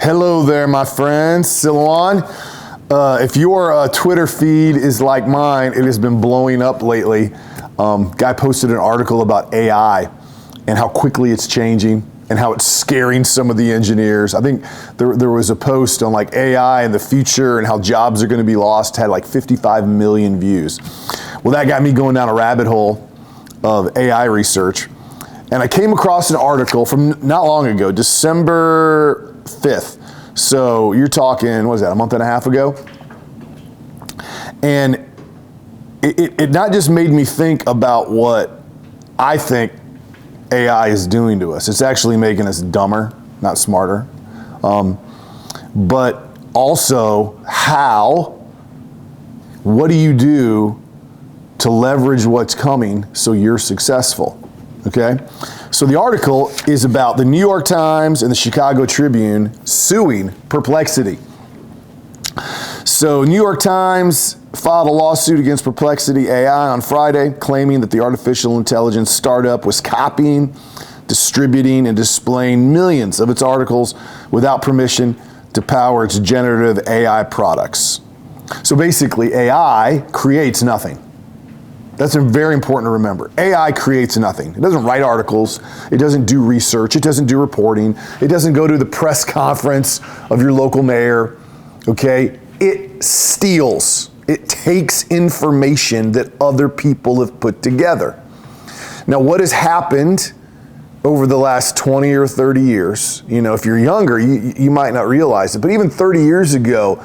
Hello there, my friends. Silouan. If your Twitter feed is like mine, it has been blowing up lately. Guy posted an article about AI and how quickly it's changing and how it's scaring some of the engineers. I think there was a post on like AI in the future and how jobs are going to be lost, had like 55 million views. Well, that got me going down a rabbit hole of AI research. And I came across an article from not long ago, December 5th. So you're talking, what was that, a month and a half ago? And it not just made me think about what I think AI is doing to us. It's actually making us dumber, not smarter. But also what do you do to leverage what's coming so you're successful? Okay, so the article is about the New York Times and the Chicago Tribune suing Perplexity. So New York Times filed a lawsuit against Perplexity AI on Friday, claiming that the artificial intelligence startup was copying, distributing, and displaying millions of its articles without permission to power its generative AI products. So basically, AI creates nothing. That's very important to remember. AI creates nothing. It doesn't write articles. It doesn't do research. It doesn't do reporting. It doesn't go to the press conference of your local mayor, okay? It steals. It takes information that other people have put together. Now, what has happened over the last 20 or 30 years, if you're younger, you might not realize it, but even 30 years ago,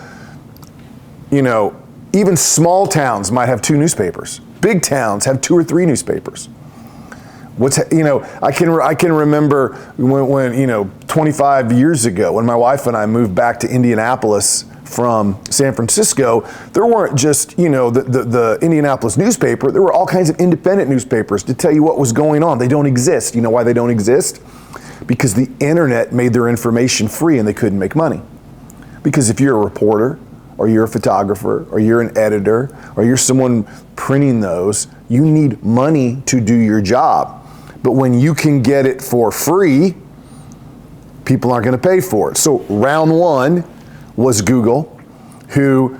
even small towns might have 2 newspapers. Big towns have 2 or 3 newspapers. I can remember when 25 years ago, when my wife and I moved back to Indianapolis from San Francisco, there weren't just, the Indianapolis newspaper, there were all kinds of independent newspapers to tell you what was going on. They don't exist. You know why they don't exist? Because the internet made their information free and they couldn't make money. Because if you're a reporter, or you're a photographer, or you're an editor, or you're someone printing those, you need money to do your job. But when you can get it for free, people aren't gonna pay for it. So round one was Google, who,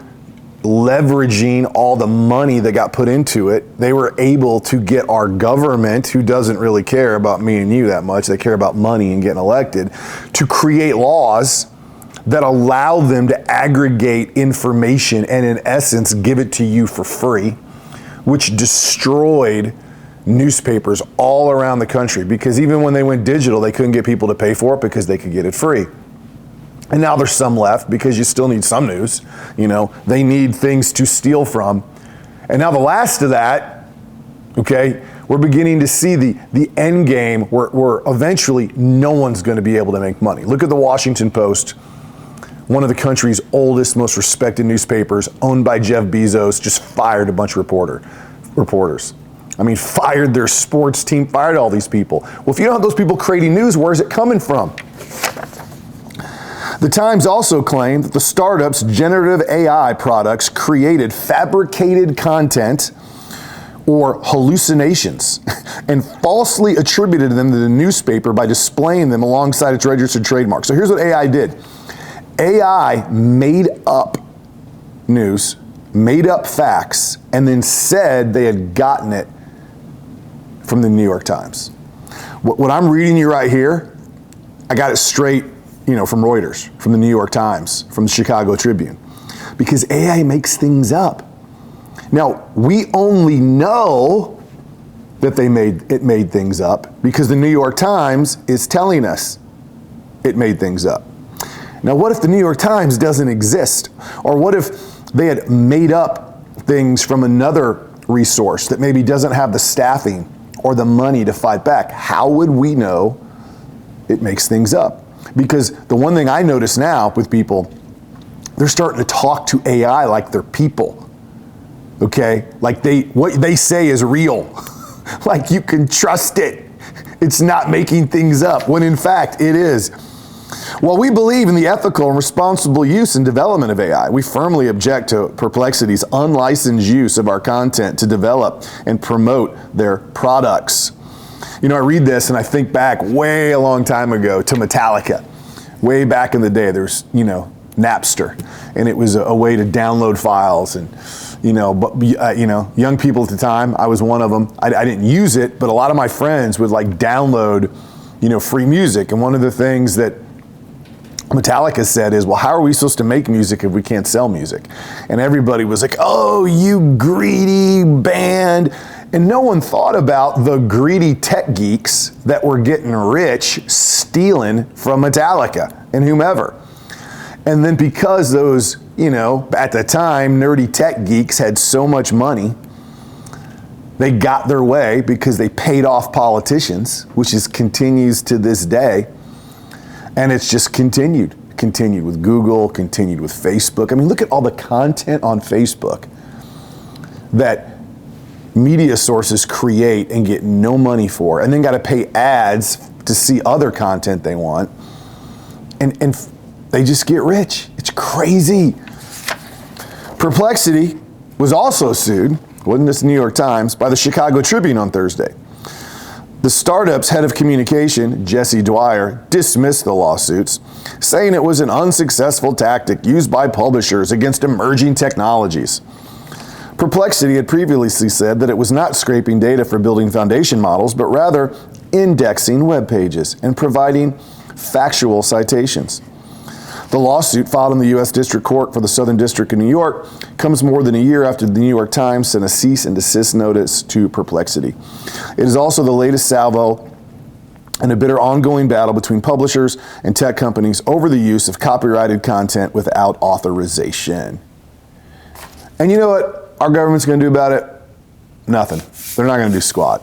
leveraging all the money that got put into it, they were able to get our government, who doesn't really care about me and you that much, they care about money and getting elected, to create laws that allow them to aggregate information and in essence give it to you for free, which destroyed newspapers all around the country, because even when they went digital, they couldn't get people to pay for it because they could get it free. And now there's some left because you still need some news. They need things to steal from. And now the last of that, okay, we're beginning to see the end game where eventually no one's going to be able to make money. Look at the Washington Post, one of the country's oldest, most respected newspapers, owned by Jeff Bezos, just fired a bunch of reporters. Fired their sports team, fired all these people. Well, if you don't have those people creating news, where's it coming from? The Times also claimed that the startup's generative AI products created fabricated content or hallucinations and falsely attributed them to the newspaper by displaying them alongside its registered trademark. So here's what AI did. AI made up news, made up facts, and then said they had gotten it from the New York Times. What I'm reading you right here, I got it straight, from Reuters, from the New York Times, from the Chicago Tribune, because AI makes things up. Now, we only know that it made things up because the New York Times is telling us it made things up. Now, what if the New York Times doesn't exist? Or what if they had made up things from another resource that maybe doesn't have the staffing or the money to fight back? How would we know it makes things up? Because the one thing I notice now with people, they're starting to talk to AI like they're people, okay? Like what they say is real. Like you can trust it. It's not making things up, when in fact it is. While we believe in the ethical and responsible use and development of AI, we firmly object to Perplexity's unlicensed use of our content to develop and promote their products. I read this and I think back way a long time ago to Metallica, Way back in the day, there's, Napster, and it was a way to download files, and young people at the time, I was one of them. I didn't use it, but a lot of my friends would like download, free music. And one of the things that Metallica said is, well, how are we supposed to make music if we can't sell music? And everybody was like, oh, you greedy band. And no one thought about the greedy tech geeks that were getting rich stealing from Metallica and whomever. And then because those, at the time, nerdy tech geeks had so much money, they got their way because they paid off politicians, which continues to this day. And it's just continued with Google, continued with Facebook. I mean, look at all the content on Facebook that media sources create and get no money for, and then got to pay ads to see other content they want. And they just get rich. It's crazy. Perplexity was also sued, wasn't this New York Times, by the Chicago Tribune on Thursday. The startup's head of communication, Jesse Dwyer, dismissed the lawsuits, saying it was an unsuccessful tactic used by publishers against emerging technologies. Perplexity had previously said that it was not scraping data for building foundation models, but rather indexing web pages and providing factual citations. The lawsuit, filed in the U.S. District Court for the Southern District of New York, comes more than a year after the New York Times sent a cease and desist notice to Perplexity. It is also the latest salvo in a bitter ongoing battle between publishers and tech companies over the use of copyrighted content without authorization. And you know what our government's going to do about it? Nothing. They're not going to do squat.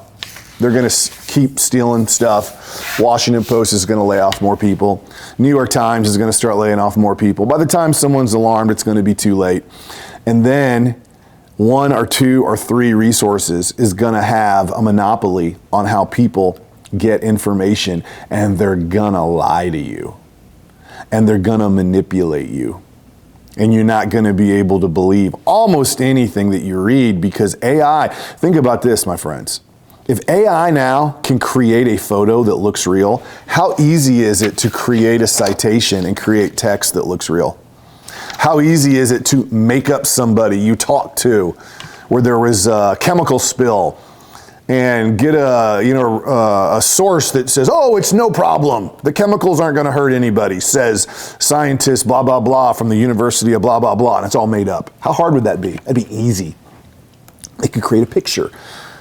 They're going to keep stealing stuff. Washington Post is going to lay off more people. New York Times is going to start laying off more people. By the time someone's alarmed, it's going to be too late. And then one or two or three resources is going to have a monopoly on how people get information, and they're going to lie to you. And they're going to manipulate you. And you're not going to be able to believe almost anything that you read, because AI, think about this, my friends. If AI now can create a photo that looks real, how easy is it to create a citation and create text that looks real? How easy is it to make up somebody you talked to where there was a chemical spill and get a source that says, oh, it's no problem. The chemicals aren't going to hurt anybody, says scientist blah, blah, blah from the University of blah, blah, blah, and it's all made up. How hard would that be? That'd be easy. They could create a picture.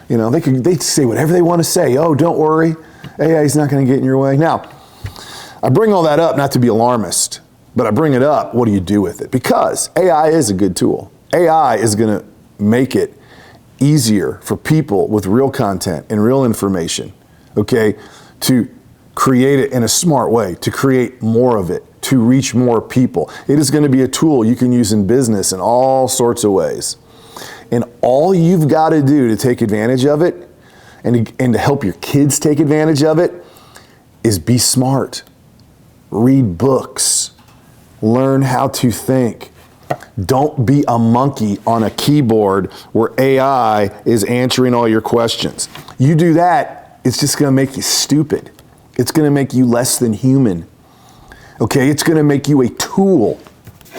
They'd say whatever they want to say. Oh, don't worry, AI is not going to get in your way. Now, I bring all that up not to be alarmist, but I bring it up, what do you do with it? Because AI is a good tool. AI is going to make it easier for people with real content and real information, okay, to create it in a smart way, to create more of it, to reach more people. It is going to be a tool you can use in business in all sorts of ways. And all you've got to do to take advantage of it and to help your kids take advantage of it is be smart. Read books. Learn how to think. Don't be a monkey on a keyboard where AI is answering all your questions. You do that, it's just going to make you stupid. It's going to make you less than human. Okay, it's going to make you a tool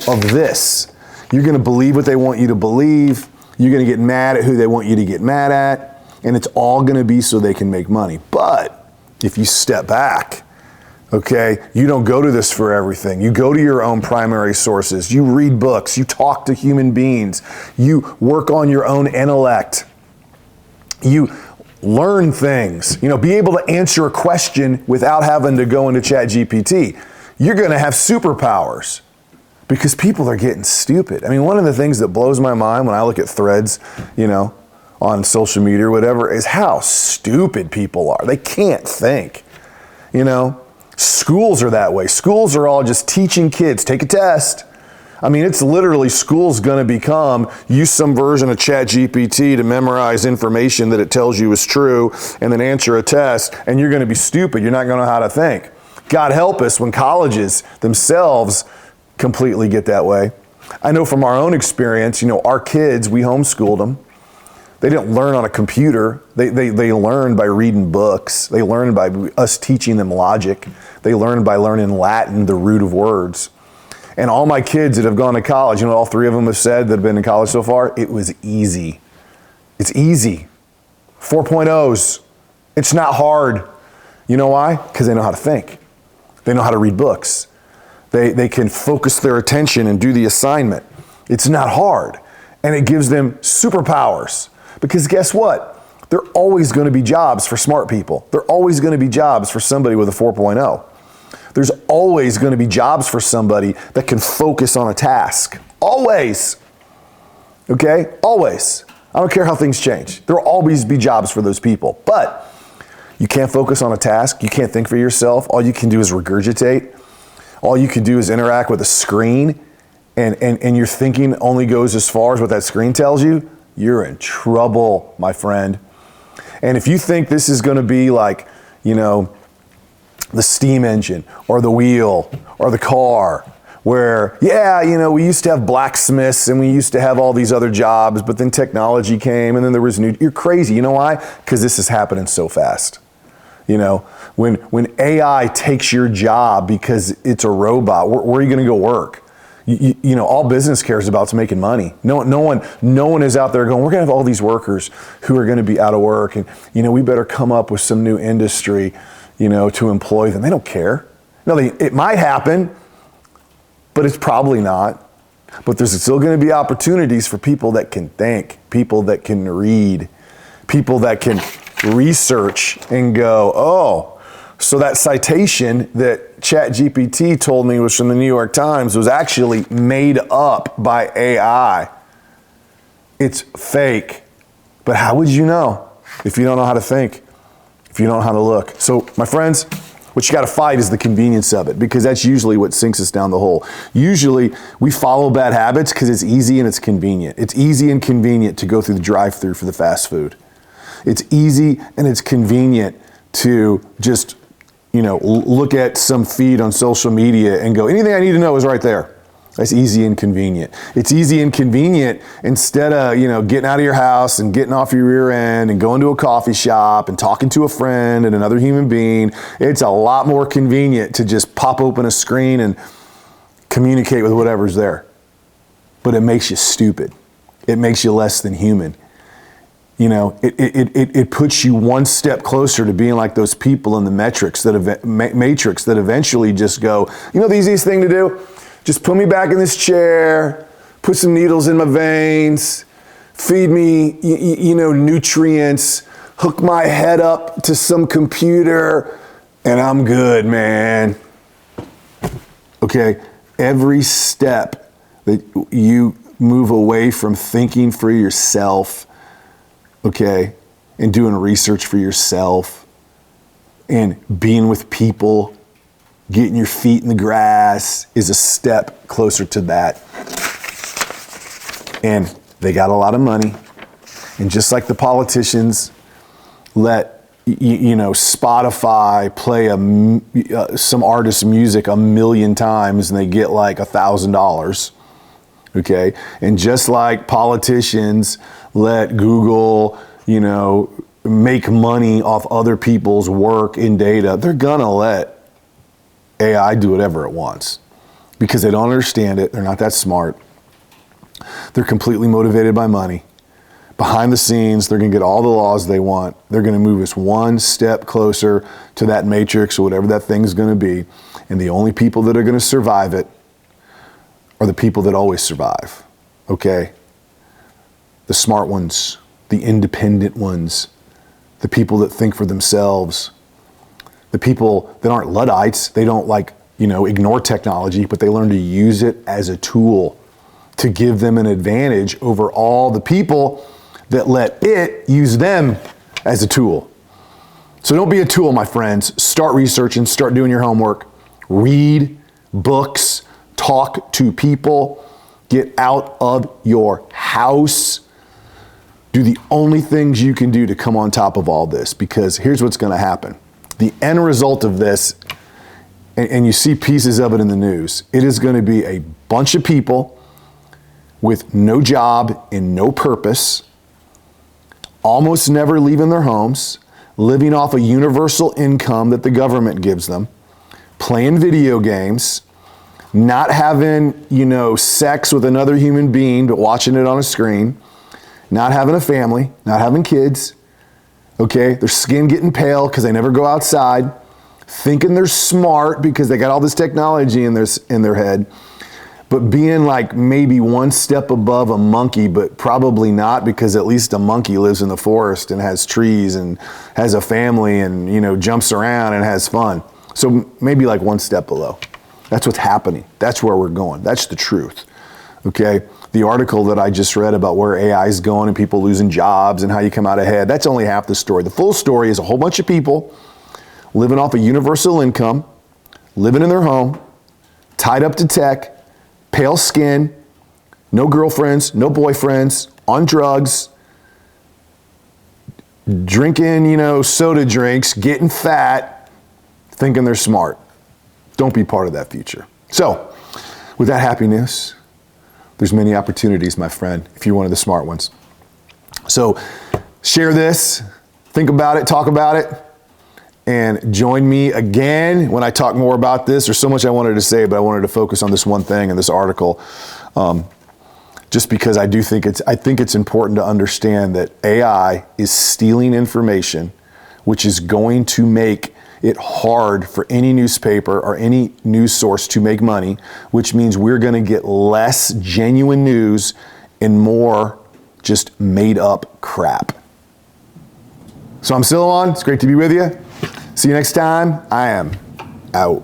of this. You're going to believe what they want you to believe. You're going to get mad at who they want you to get mad at, and it's all going to be so they can make money. But if you step back, okay, you don't go to this for everything. You go to your own primary sources. You read books. You talk to human beings. You work on your own intellect. You learn things. Be able to answer a question without having to go into ChatGPT. You're going to have superpowers. Because people are getting stupid. I mean, one of the things that blows my mind when I look at threads, on social media or whatever, is how stupid people are. They can't think. Schools are that way. Schools are all just teaching kids, take a test. I mean, it's literally school's going to become, use some version of ChatGPT to memorize information that it tells you is true and then answer a test, and you're going to be stupid. You're not going to know how to think. God help us when colleges themselves completely get that way. I know from our own experience, our kids, we homeschooled them. They didn't learn on a computer. They learned by reading books. They learned by us teaching them logic. They learn by learning Latin, the root of words. And all my kids that have gone to college, all 3 of them have said that have been in college so far, it was easy. It's easy. 4.0s. It's not hard. You know why? Because they know how to think. They know how to read books. They can focus their attention and do the assignment. It's not hard. And it gives them superpowers. Because guess what? There are always going to be jobs for smart people. There are always going to be jobs for somebody with a 4.0. There's always going to be jobs for somebody that can focus on a task. Always. Okay? Always. I don't care how things change. There will always be jobs for those people. But you can't focus on a task. You can't think for yourself. All you can do is regurgitate. All you can do is interact with a screen, and your thinking only goes as far as what that screen tells you. You're in trouble, my friend. And if you think this is going to be like, the steam engine or the wheel or the car, where, we used to have blacksmiths and we used to have all these other jobs, but then technology came and then there was you're crazy. You know why? Because this is happening so fast. When AI takes your job because it's a robot, where are you going to go work? All business cares about is making money. No one is out there going, we're going to have all these workers who are going to be out of work, and we better come up with some new industry, to employ them. They don't care. No, it might happen, but it's probably not. But there's still going to be opportunities for people that can think, people that can read, people that can research and go, oh, so that citation that ChatGPT told me was from the New York Times was actually made up by AI. It's fake. But how would you know if you don't know how to think, if you don't know how to look? So, my friends, what you got to fight is the convenience of it, because that's usually what sinks us down the hole. Usually, we follow bad habits because it's easy and it's convenient. It's easy and convenient to go through the drive-thru for the fast food. It's easy and it's convenient to just look at some feed on social media and go, anything I need to know is right there. That's easy and convenient. It's easy and convenient instead of, getting out of your house and getting off your rear end and going to a coffee shop and talking to a friend and another human being. It's a lot more convenient to just pop open a screen and communicate with whatever's there. But it makes you stupid. It makes you less than human. It puts you one step closer to being like those people in the Matrix that eventually just go, the easiest thing to do? Just put me back in this chair, put some needles in my veins, feed me, nutrients, hook my head up to some computer, and I'm good, man. Okay, every step that you move away from thinking for yourself, okay, and doing research for yourself and being with people, getting your feet in the grass is a step closer to that. And they got a lot of money. And just like the politicians let, Spotify play some artist's music 1 million times and they get like $1,000. Okay. And just like politicians let Google, make money off other people's work in data, they're gonna let AI do whatever it wants because they don't understand it. They're not that smart. They're completely motivated by money. Behind the scenes, they're gonna get all the laws they want. They're gonna move us one step closer to that matrix or whatever that thing's gonna be. And the only people that are gonna survive it are the people that always survive, okay? The smart ones, the independent ones, the people that think for themselves, the people that aren't Luddites. They don't ignore technology, but they learn to use it as a tool to give them an advantage over all the people that let it use them as a tool. So don't be a tool, my friends. Start researching, start doing your homework, read books, talk to people, get out of your house. Do the only things you can do to come on top of all this, because here's what's going to happen. The end result of this, and you see pieces of it in the news, it is going to be a bunch of people with no job and no purpose, almost never leaving their homes, living off a universal income that the government gives them, playing video games, not having, sex with another human being, but watching it on a screen, not having a family, not having kids, okay? Their skin getting pale because they never go outside, thinking they're smart because they got all this technology in their head, but being like maybe one step above a monkey, but probably not, because at least a monkey lives in the forest and has trees and has a family and, jumps around and has fun. So maybe like one step below. That's what's happening. That's where we're going. That's the truth, okay? The article that I just read about where AI is going and people losing jobs and how you come out ahead, that's only half the story. The full story is a whole bunch of people living off a universal income, living in their home, tied up to tech, pale skin, no girlfriends, no boyfriends, on drugs, drinking, soda drinks, getting fat, thinking they're smart. Don't be part of that future. So, with that happy news, there's many opportunities, my friend, if you're one of the smart ones. So, share this, think about it, talk about it, and join me again when I talk more about this. There's so much I wanted to say, but I wanted to focus on this one thing in this article, just because I think it's important to understand that AI is stealing information, which is going to make it hard for any newspaper or any news source to make money, which means we're going to get less genuine news and more just made up crap. So I'm Silouan. It's great to be with you. See you next time. I am out.